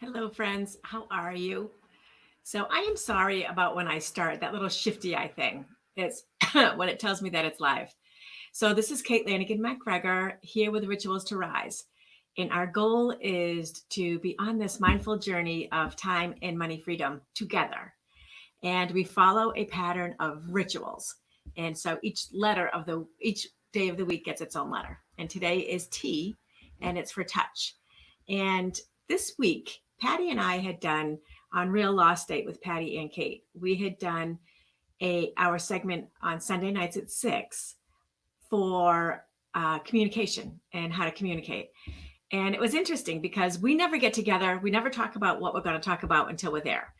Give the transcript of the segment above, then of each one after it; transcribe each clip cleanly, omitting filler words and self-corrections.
Hello, friends. How are you? So, I am sorry about when I start that little shifty eye thing. It's when it tells me that it's live. So, this is Kate Lanigan McGregor here with Rituals to Rise. And our goal is to be on this mindful journey of time and money freedom together. And we follow a pattern of rituals. And so each day of the week gets its own letter. And today is T, and it's for touch. And this week, Patty and I had done on Real Lost Date with Patty and Kate. We had done a our segment on Sunday nights at 6 for communication and how to communicate. And it was interesting because we never get together. We never talk about what we're going to talk about until we're there.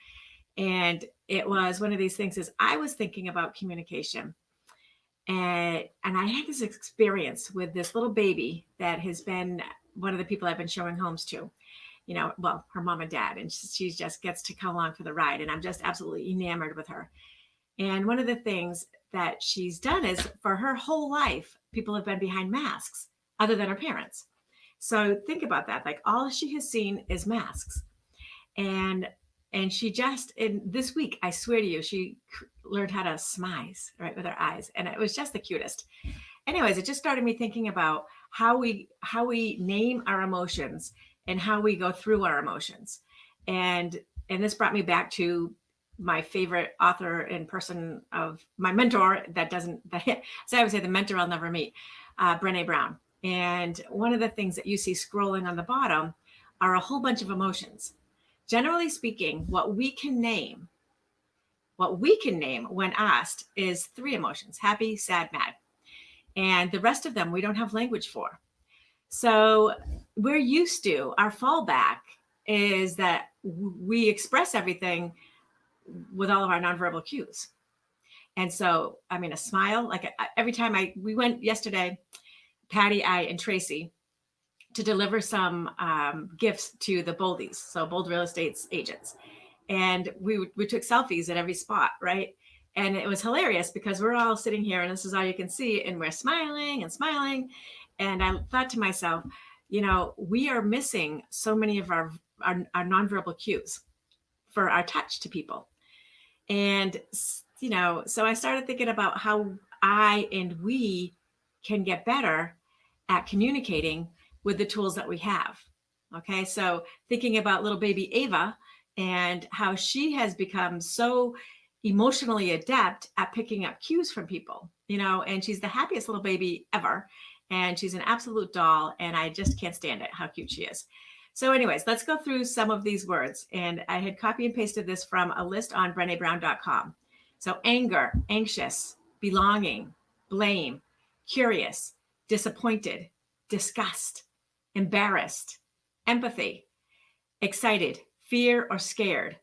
And it was one of these things is I was thinking about communication. And I had this experience with this little baby that has been one of the people I've been showing homes to. Well, her mom and dad, and she just gets to come along for the ride. And I'm just absolutely enamored with her. And one of the things that she's done is for her whole life, people have been behind masks other than her parents. So think about that. Like all she has seen is masks. And she just in this week, I swear to you, she learned how to smize right with her eyes, and it was just the cutest. Anyways, it just started me thinking about how we name our emotions and how we go through our emotions. And this brought me back to my favorite author and person of my mentor that doesn't that, so I would say the mentor I'll never meet, Brene Brown. And one of the things that you see scrolling on the bottom are a whole bunch of emotions. Generally speaking, what we can name when asked is three emotions: happy, sad, mad. And the rest of them we don't have language for. So we're used to our fallback is that we express everything with all of our nonverbal cues. And so, I mean, a smile, like every time we went yesterday, Patty, I, and Tracy, to deliver some gifts to the Boldies, so Bold Real Estate's agents. And we took selfies at every spot, right? And it was hilarious because we're all sitting here and this is all you can see, and we're smiling and smiling. And I thought to myself, we are missing so many of our nonverbal cues for our touch to people. And, so I started thinking about how I and we can get better at communicating with the tools that we have. Okay. So thinking about little baby Ava and how she has become so emotionally adept at picking up cues from people, and she's the happiest little baby ever. And she's an absolute doll. And I just can't stand it, how cute she is. So, anyways, let's go through some of these words. And I had copy and pasted this from a list on brenebrown.com. So, anger, anxious, belonging, blame, curious, disappointed, disgust, embarrassed, empathy, excited, fear or scared,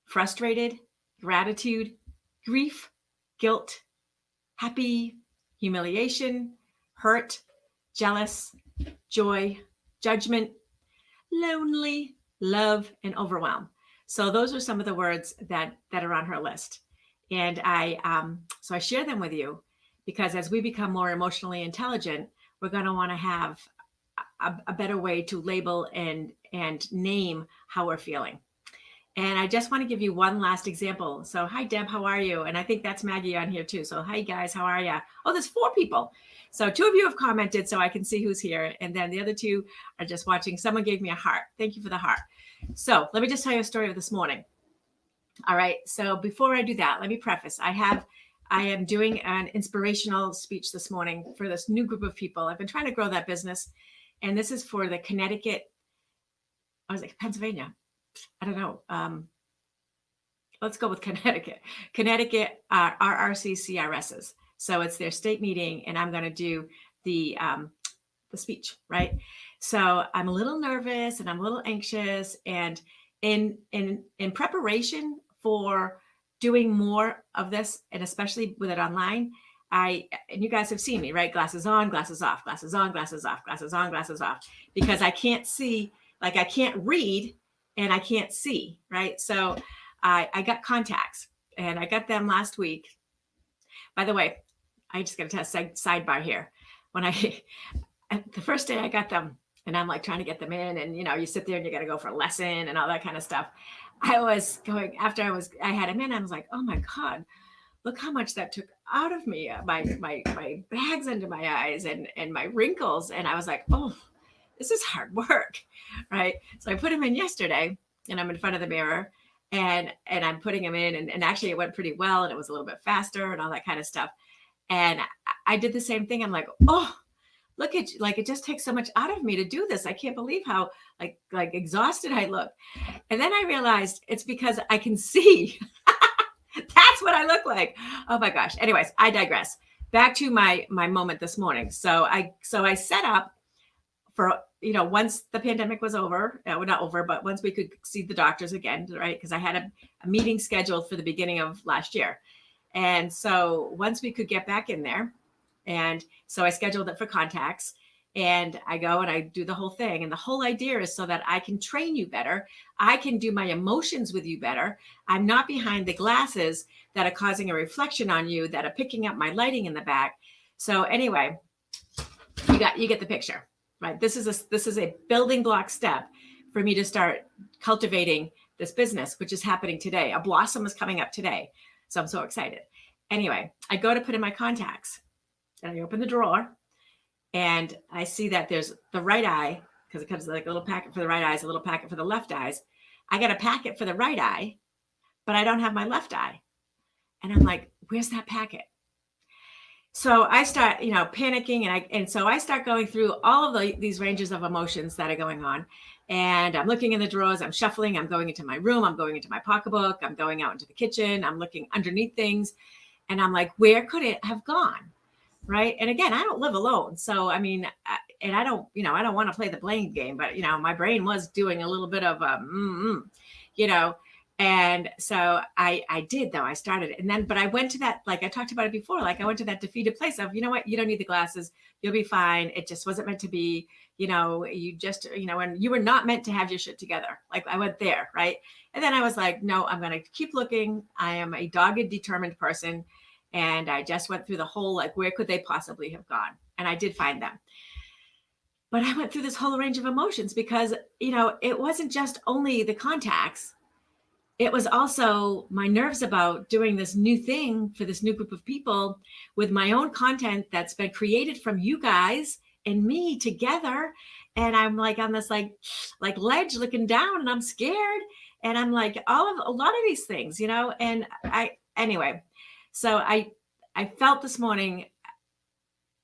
frustrated, gratitude, grief, guilt, happy, humiliation, hurt, jealous, joy, judgment, lonely, love, and overwhelm. So those are some of the words that are on her list. And I share them with you because as we become more emotionally intelligent, we're going to want to have a better way to label and name how we're feeling. And I just want to give you one last example. So, hi, Deb, how are you? And I think that's Maggie on here too. So, hi, guys, how are you? Oh, there's 4 people. So, 2 of you have commented so I can see who's here. And then the other 2 are just watching. Someone gave me a heart. Thank you for the heart. So, let me just tell you a story of this morning. All right. So, before I do that, let me preface. I am doing an inspirational speech this morning for this new group of people. I've been trying to grow that business. And this is for the Connecticut, I was like, Pennsylvania. I don't know. Let's go with Connecticut. Connecticut RRCCRSs. So it's their state meeting, and I'm going to do the speech, right? So I'm a little nervous and I'm a little anxious, and in preparation for doing more of this, and especially with it online, and you guys have seen me, right? Glasses on, glasses off, glasses on, glasses off, glasses on, glasses off, because I can't see, like I can't read and I can't see, right? So I got contacts and I got them last week. By the way, I just got to tell a sidebar here. When the first day I got them, and I'm like trying to get them in, and you sit there and you got to go for a lesson and all that kind of stuff. I was going after I had him in. I was like, oh my God, look how much that took out of me. My bags under my eyes and my wrinkles. And I was like, oh, this is hard work. Right. So I put him in yesterday, and I'm in front of the mirror, and I'm putting him in, and actually it went pretty well, and it was a little bit faster and all that kind of stuff. And I did the same thing. I'm like, oh, look at, like, it just takes so much out of me to do this. I can't believe how like exhausted I look. And then I realized it's because I can see. That's what I look like. Oh my gosh. Anyways, I digress. Back to my moment this morning. So I set up for, once the pandemic was over, well, not over, but once we could see the doctors again, right? Because I had a meeting scheduled for the beginning of last year. And so once we could get back in there, and so I scheduled it for contacts, and I go and I do the whole thing. And the whole idea is so that I can train you better. I can do my emotions with you better. I'm not behind the glasses that are causing a reflection on you, that are picking up my lighting in the back. So anyway, you get the picture, right? This is a building block step for me to start cultivating this business, which is happening today. A blossom is coming up today. So I'm so excited. Anyway, I go to put in my contacts, and I open the drawer, and I see that there's the right eye, because it comes like a little packet for the right eyes, a little packet for the left eyes. I got a packet for the right eye, but I don't have my left eye. And I'm like, where's that packet? So I start, panicking, and so I start going through all of these ranges of emotions that are going on. And I'm looking in the drawers, I'm shuffling, I'm going into my room, I'm going into my pocketbook, I'm going out into the kitchen, I'm looking underneath things. And I'm like, where could it have gone? Right. And again, I don't live alone. So, I mean, and I don't want to play the blame game, but, my brain was doing a little bit of, and so I did, though. I started. And then, but I went to that, like I talked about it before, like I went to that defeated place of, you know what, you don't need the glasses. You'll be fine. It just wasn't meant to be, you just, and you were not meant to have your shit together. Like I went there. Right. And then I was like, no, I'm going to keep looking. I am a dogged, determined person. And I just went through the whole, like, where could they possibly have gone? And I did find them. But I went through this whole range of emotions because, it wasn't just only the contacts. It was also my nerves about doing this new thing for this new group of people with my own content that's been created from you guys and me together. And I'm like on this like ledge looking down, and I'm scared. And I'm like a lot of these things, and anyway. So I felt this morning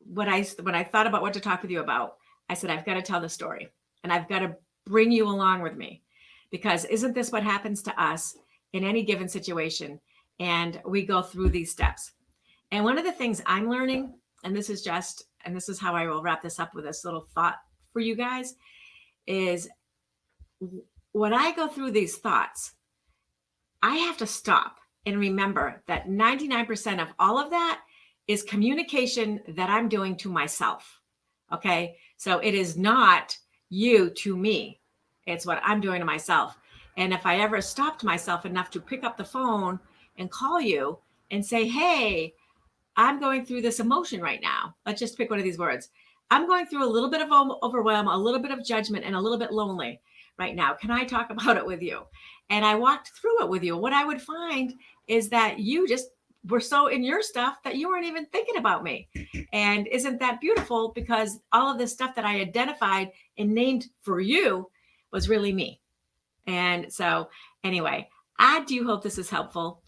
when I thought about what to talk with you about, I said, I've got to tell the story, and I've got to bring you along with me, because isn't this what happens to us in any given situation? And we go through these steps. And one of the things I'm learning, and this is how I will wrap this up with this little thought for you guys, is when I go through these thoughts, I have to stop and remember that 99% of all of that is communication that I'm doing to myself. Okay. So it is not you to me. It's what I'm doing to myself. And if I ever stopped myself enough to pick up the phone and call you and say, hey, I'm going through this emotion right now. Let's just pick one of these words. I'm going through a little bit of overwhelm, a little bit of judgment, and a little bit lonely right now. Can I talk about it with you? And I walked through it with you. What I would find is that you just were so in your stuff that you weren't even thinking about me. And isn't that beautiful? Because all of this stuff that I identified and named for you was really me. And so anyway, I do hope this is helpful.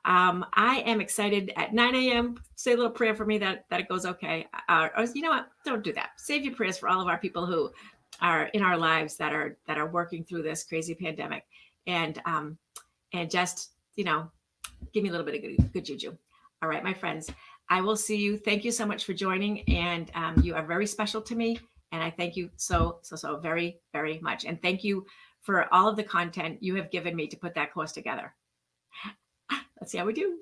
I am excited at 9 a.m. Say a little prayer for me that it goes okay. Or you know what? Don't do that. Save your prayers for all of our people who are in our lives that are working through this crazy pandemic. And just, give me a little bit of good juju. All right, my friends, I will see you. Thank you so much for joining. And you are very special to me. And I thank you so very, very much. And thank you for all of the content you have given me to put that course together. Let's see how we do.